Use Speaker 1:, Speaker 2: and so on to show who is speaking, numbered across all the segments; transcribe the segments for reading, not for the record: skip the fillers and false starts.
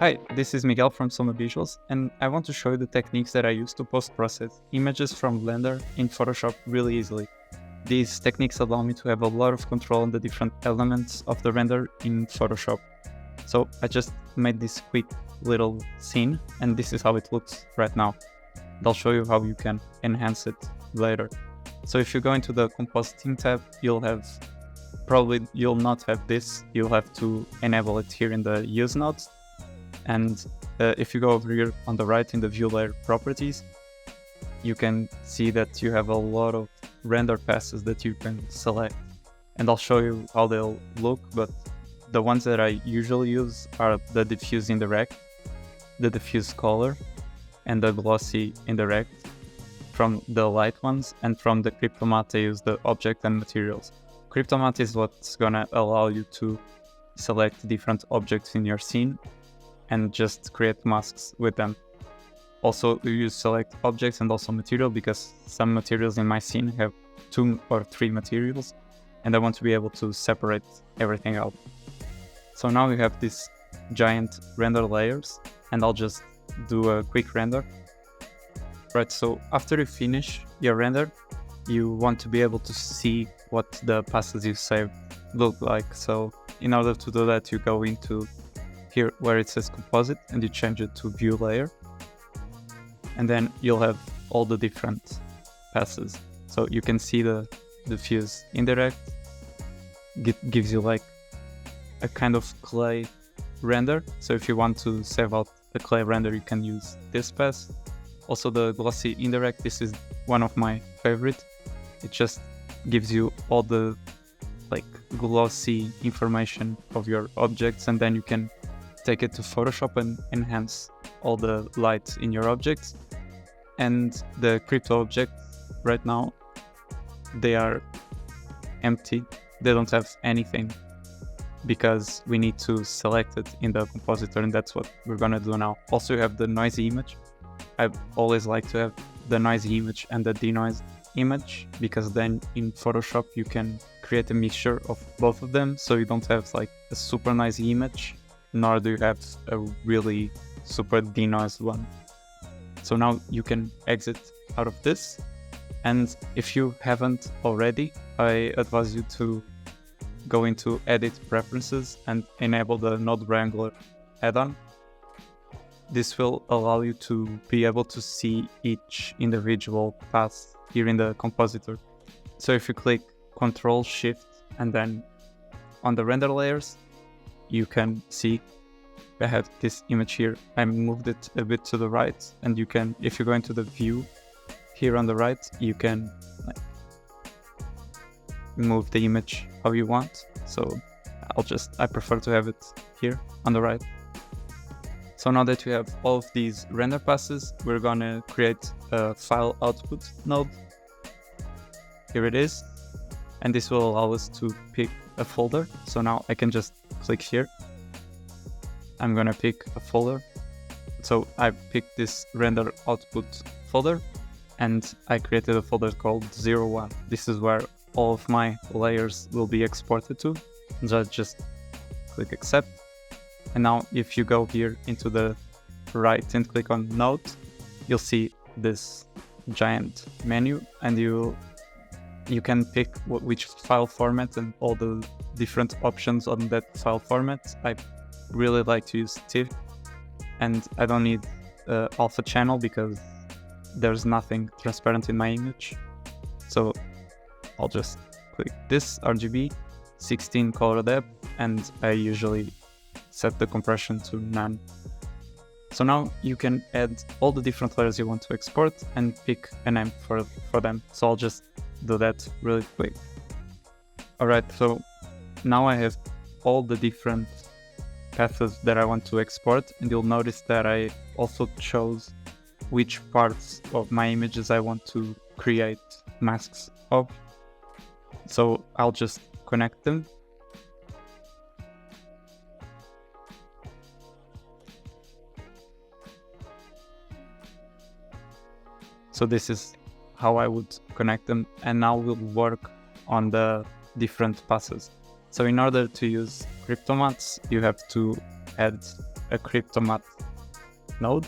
Speaker 1: Hi, this is Miguel from Soma Visuals, and I want to show you the techniques that I use to post-process images from Blender in Photoshop really easily. These techniques allow me to have a lot of control on the different elements of the render in Photoshop. So I just made this quick little scene, and this is how it looks right now. I'll show you how you can enhance it later. So if you go into the Compositing tab, you'll not have this. You'll have to enable it here in the Use Nodes. And if you go over here on the right in the View Layer Properties, you can see that you have a lot of render passes that you can select. And I'll show you how they'll look, but the ones that I usually use are the Diffuse Indirect, the Diffuse Color, and the Glossy Indirect. From the light ones, and from the Cryptomatte I use the Object and Materials. Cryptomatte is what's gonna allow you to select different objects in your scene and just create masks with them. Also, we use select objects and also material because some materials in my scene have 2 or 3 materials and I want to be able to separate everything out. So now we have these giant render layers and I'll just do a quick render. Right, so after you finish your render, you want to be able to see what the passes you saved look like. So in order to do that, you go into here where it says Composite and you change it to View Layer. And then you'll have all the different passes. So you can see the Diffuse Indirect gives you like a kind of clay render. So if you want to save out the clay render, you can use this pass. Also the Glossy Indirect, this is one of my favorite. It just gives you all the like glossy information of your objects and then you can take it to Photoshop and enhance all the light in your objects. And the crypto objects right now, they are empty. They don't have anything because we need to select it in the compositor and that's what we're gonna do now. Also you have the noisy image. I always like to have the noisy image and the denoised image because then in Photoshop you can create a mixture of both of them so you don't have like a super noisy image nor do you have a really super denoised one. So now you can exit out of this, and if you haven't already, I advise you to go into Edit Preferences and enable the Node Wrangler add-on. This will allow you to be able to see each individual pass here in the compositor. So if you click Ctrl Shift and then on the render layers, you can see I have this image here. I moved it a bit to the right and you can, if you go into the view here on the right, you can like move the image how you want. So I prefer to have it here on the right. So now that we have all of these render passes, we're gonna create a file output node. Here it is. And this will allow us to pick a folder. So now I can just click here. I'm gonna pick a folder. So I picked this render output folder and I created a folder called 01. This is where all of my layers will be exported to. Just click accept. And now if you go here into the right and click on Node, you'll see this giant menu and you can pick which file format and all the different options on that file format. I really like to use TIFF and I don't need alpha channel because there's nothing transparent in my image. So I'll just click this RGB, 16 color depth, and I usually set the compression to none. So now you can add all the different layers you want to export and pick a name for them. So I'll just do that really quick. Alright, so now I have all the different paths that I want to export, and you'll notice that I also chose which parts of my images I want to create masks of. So I'll just connect them. So this is how I would connect them, and now we'll work on the different passes. So in order to use Cryptomatte, you have to add a Cryptomatte node.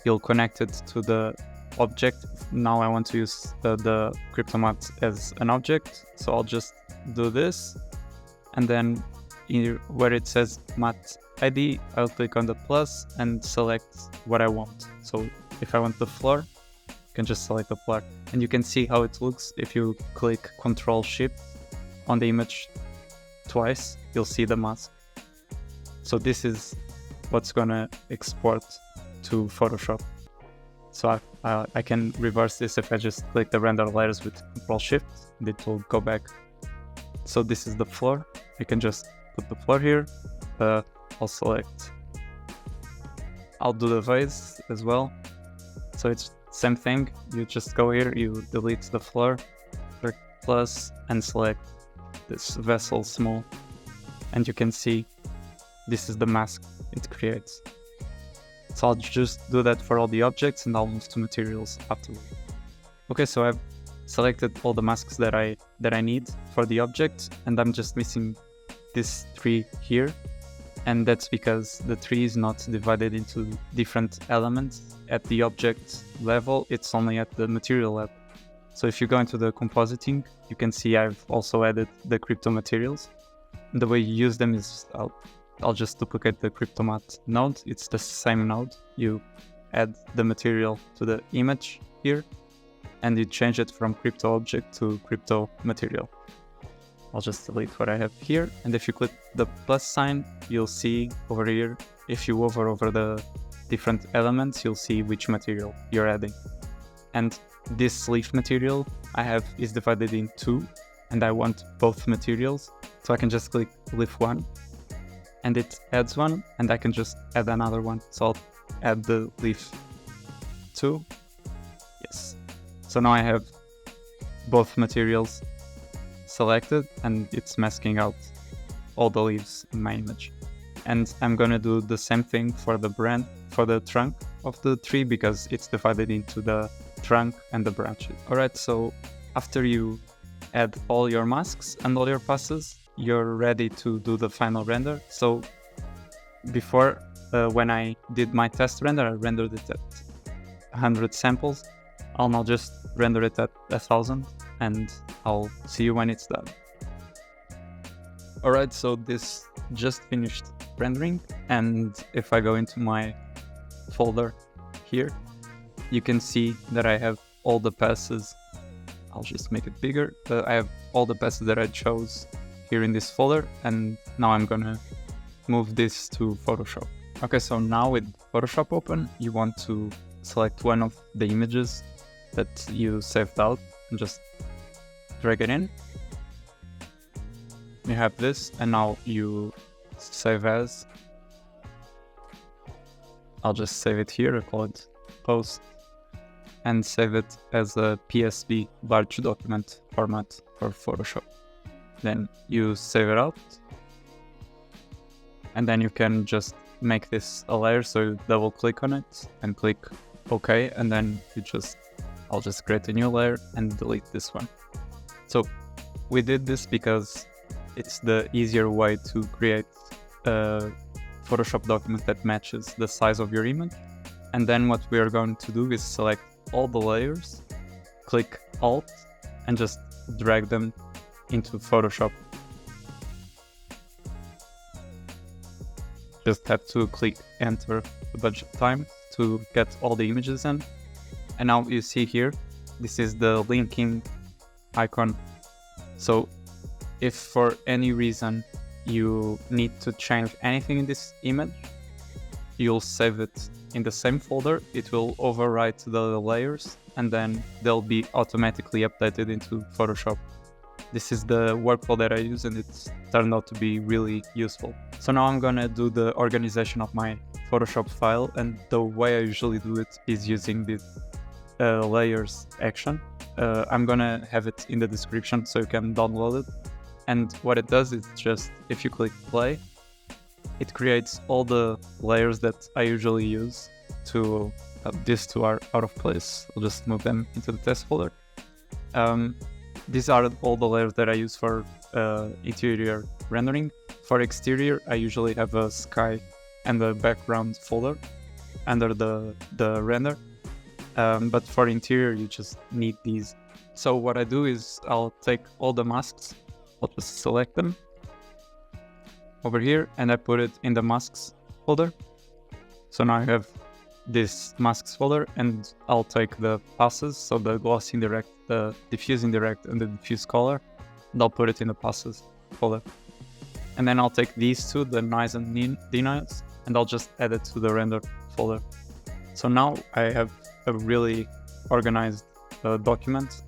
Speaker 1: You'll connect it to the object. Now I want to use the Cryptomatte as an object, so I'll just do this, and then here where it says matte ID, I'll click on the plus and select what I want. So if I want the floor, you can just select the floor, and you can see how it looks. If you click Ctrl Shift on the image twice, you'll see the mask. So this is what's gonna export to Photoshop. So I can reverse this if I just click the render layers with Ctrl Shift, and it will go back. So this is the floor. I can just put the floor here. I'll select. I'll do the vase as well. So it's same thing. You just go here, you delete the floor, click plus, and select this vessel small. And you can see this is the mask it creates. So I'll just do that for all the objects, and I'll move to materials afterward. Okay, so I've selected all the masks that I need for the object, and I'm just missing this tree here. And that's because the tree is not divided into different elements at the object level, it's only at the material level. So if you go into the compositing, you can see I've also added the crypto materials. And the way you use them is I'll just duplicate the Cryptomatte node. It's the same node. You add the material to the image here, and you change it from crypto object to crypto material. I'll just delete what I have here. And if you click the plus sign, you'll see over here, if you hover over the different elements, you'll see which material you're adding. And this leaf material I have is divided in two, and I want both materials. So I can just click leaf 1, and it adds one, and I can just add another one. So I'll add the leaf 2. Yes. So now I have both materials selected, and it's masking out all the leaves in my image. And I'm gonna do the same thing for the trunk of the tree, because it's divided into the trunk and the branches. Alright, so after you add all your masks and all your passes, you're ready to do the final render. So before, when I did my test render, I rendered it at 100 samples. I'll now just render it at 1000, and I'll see you when it's done. Alright, so this just finished rendering, and if I go into my folder here, you can see that I have all the passes. I'll just make it bigger. I have all the passes that I chose here in this folder, and now I'm gonna move this to Photoshop. Okay, so now with Photoshop open, you want to select one of the images that you saved out and just drag it in. You have this, and now you save as. I'll just save it here, I call it post, and save it as a PSB large document format for Photoshop. Then you save it out, and then you can just make this a layer, so you double click on it and click OK, and then I'll just create a new layer and delete this one. So we did this because it's the easier way to create a Photoshop document that matches the size of your image. And then what we are going to do is select all the layers, click Alt, and just drag them into Photoshop. Just have to click Enter a bunch of times to get all the images in. And now you see here, this is the linking icon. So if for any reason you need to change anything in this image, you'll save it in the same folder. It will overwrite the layers, and then they'll be automatically updated into Photoshop. This is the workflow that I use, and it's turned out to be really useful. So now I'm gonna do the organization of my Photoshop file, and the way I usually do it is using this layers action. I'm gonna have it in the description so you can download it. And what it does is just, if you click play, it creates all the layers that I usually use to these two are out of place. I'll just move them into the test folder. These are all the layers that I use for interior rendering. For exterior, I usually have a sky and the background folder under the render. But for interior, you just need these. So what I do is I'll take all the masks, I'll just select them over here, and I put it in the masks folder. So now I have this masks folder, and I'll take the passes, so the gloss indirect, the diffuse indirect, and the diffuse color, and I'll put it in the passes folder. And then I'll take these two, the noise and denoise, and I'll just add it to the render folder. So now I have a really organized document,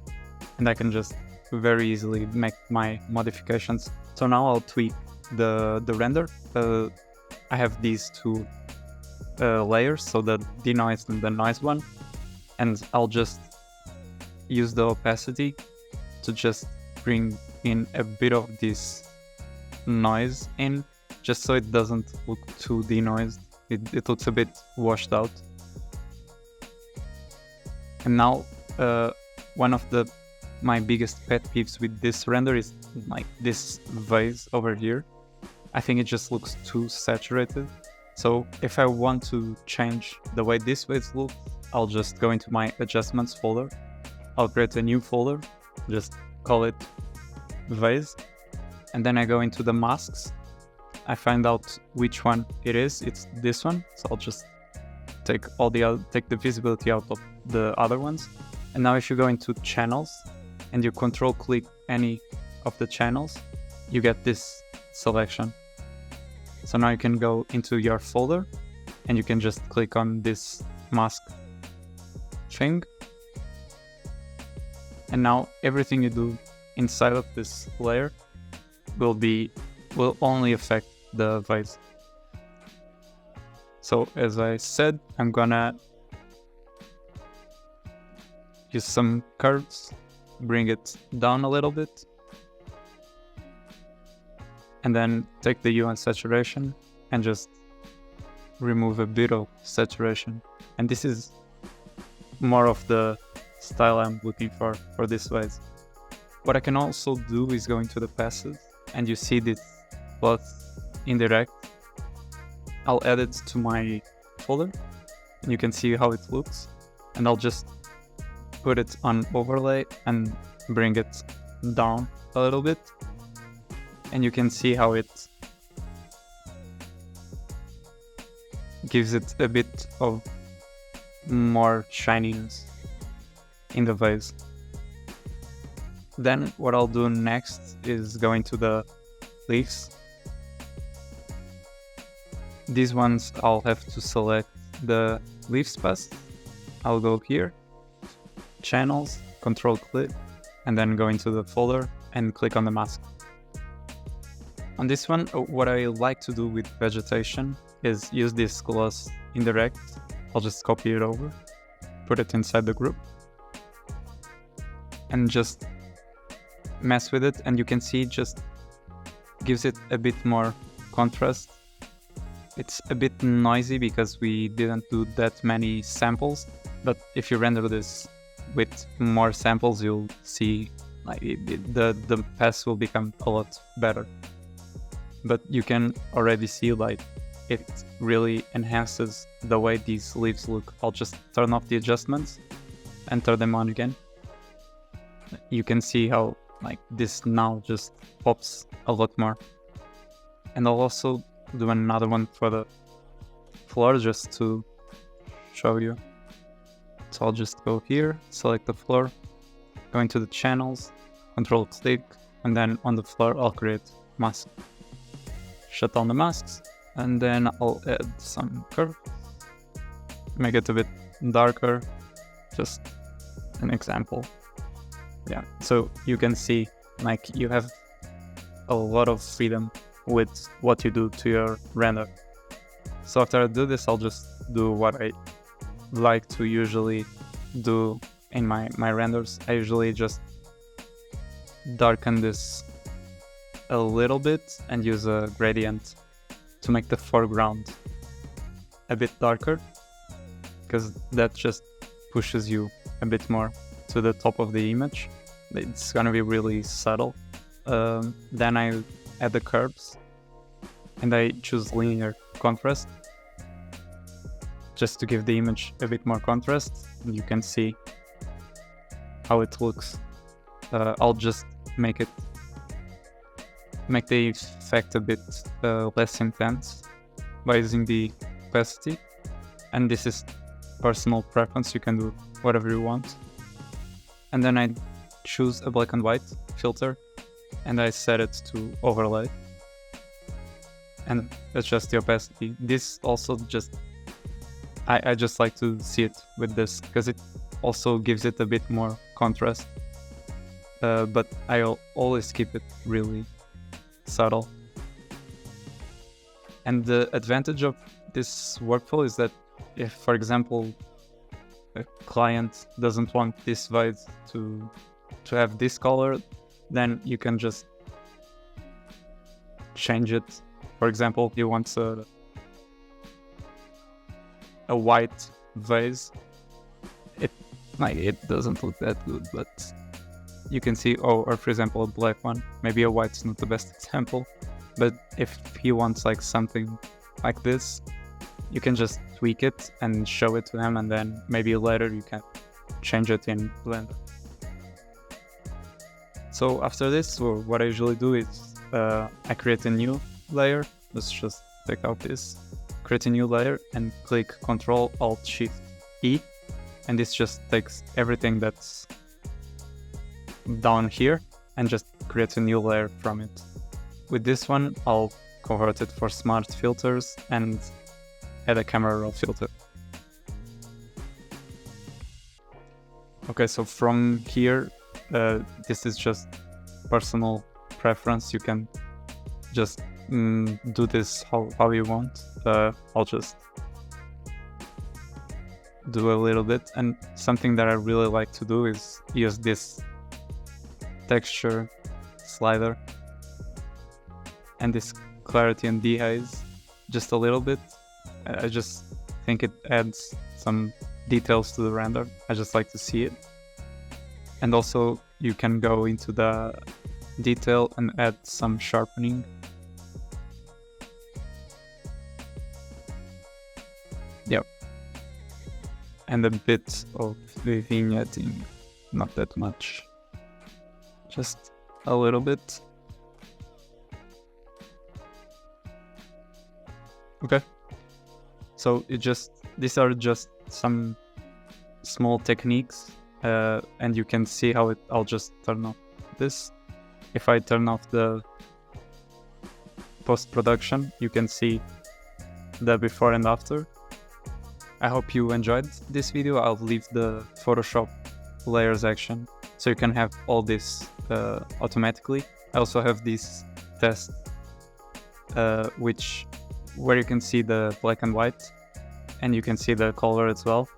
Speaker 1: and I can just very easily make my modifications. So now I'll tweak the render. I have these two layers, so the denoise and the noise one, and I'll just use the opacity to just bring in a bit of this noise in, just so it doesn't look too denoised. It looks a bit washed out. And now one of my biggest pet peeves with this render is like this vase over here. I think it just looks too saturated. So if I want to change the way this vase looks, I'll just go into my adjustments folder. I'll create a new folder, just call it vase. And then I go into the masks. I find out which one it is. It's this one. So I'll just take the visibility out of the other ones. And now if you go into channels and you control click any of the channels, you get this selection. So now you can go into your folder and you can just click on this mask thing. And now everything you do inside of this layer will only affect the vase. So as I said, I'm gonna use some curves, bring it down a little bit, and then take the hue and saturation and just remove a bit of saturation. And this is more of the style I'm looking for this vase. What I can also do is go into the passes, and you see this cloth indirect. I'll add it to my folder, and you can see how it looks. And I'll just put it on overlay and bring it down a little bit. And you can see how it gives it a bit of more shininess in the vase. Then what I'll do next is go into the leaves. These ones I'll have to select the leaves path. I'll go here, channels, control click, and then go into the folder and click on the mask. On this one, what I like to do with vegetation is use this gloss indirect. I'll just copy it over, put it inside the group, and just mess with it. And you can see it just gives it a bit more contrast. It's a bit noisy because we didn't do that many samples, but if you render this with more samples, you'll see like the path will become a lot better. But you can already see like it really enhances the way these leaves look. I'll just turn off the adjustments and turn them on again. You can see how like this now just pops a lot more. And I'll also do another one for the floor just to show you. So I'll just go here, select the floor, go into the channels, control click, and then on the floor I'll create mask. Shut down the masks, and then I'll add some curves, make it a bit darker, just an example. Yeah, so you can see like you have a lot of freedom with what you do to your render. So after I do this, I'll just do what I like to usually do in my renders. I usually just darken this a little bit and use a gradient to make the foreground a bit darker, because that just pushes you a bit more to the top of the image. It's gonna be really subtle. Then I add the curves and I choose linear contrast. just to give the image a bit more contrast, and you can see how it looks. I'll just make the effect a bit less intense by using the opacity, and this is personal preference, you can do whatever you want. And then I choose a black and white filter and I set it to overlay and adjust the opacity. This also just I just like to see it with this because it also gives it a bit more contrast, but I'll always keep it really subtle. And the advantage of this workflow is that if, for example, a client doesn't want this vase to have this color, then you can just change it. For example, you want a white vase. It doesn't look that good, but you can see, or for example, a black one. Maybe a white's not the best example, but if he wants like something like this, you can just tweak it and show it to him, and then maybe later you can change it in Blender. So after this, what I usually do is I create a new layer. Let's just take out this, create a new layer and click Ctrl-Alt-Shift-E, and this just takes everything that's down here and just creates a new layer from it. With this one, I'll convert it for smart filters and add a camera raw filter. Okay, so from here, this is just personal preference. You can just do this how you want. I'll just do a little bit, and something that I really like to do is use this texture slider and this clarity and dehaze just a little bit. I just think it adds some details to the render. I just like to see it. And also you can go into the detail and add some sharpening. Yep. And a bit of the vignetting, not that much. Just a little bit. Okay. So these are just some small techniques, and you can see how I'll just turn off this. If I turn off the post-production, you can see the before and after. I hope you enjoyed this video. I'll leave the Photoshop layers action so you can have all this automatically. I also have this test where you can see the black and white, and you can see the color as well.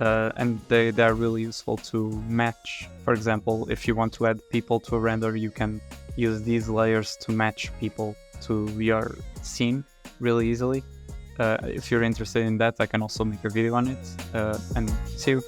Speaker 1: And they are really useful to match. For example, if you want to add people to a render, you can use these layers to match people to your scene really easily. If you're interested in that, I can also make a video on it. And see you.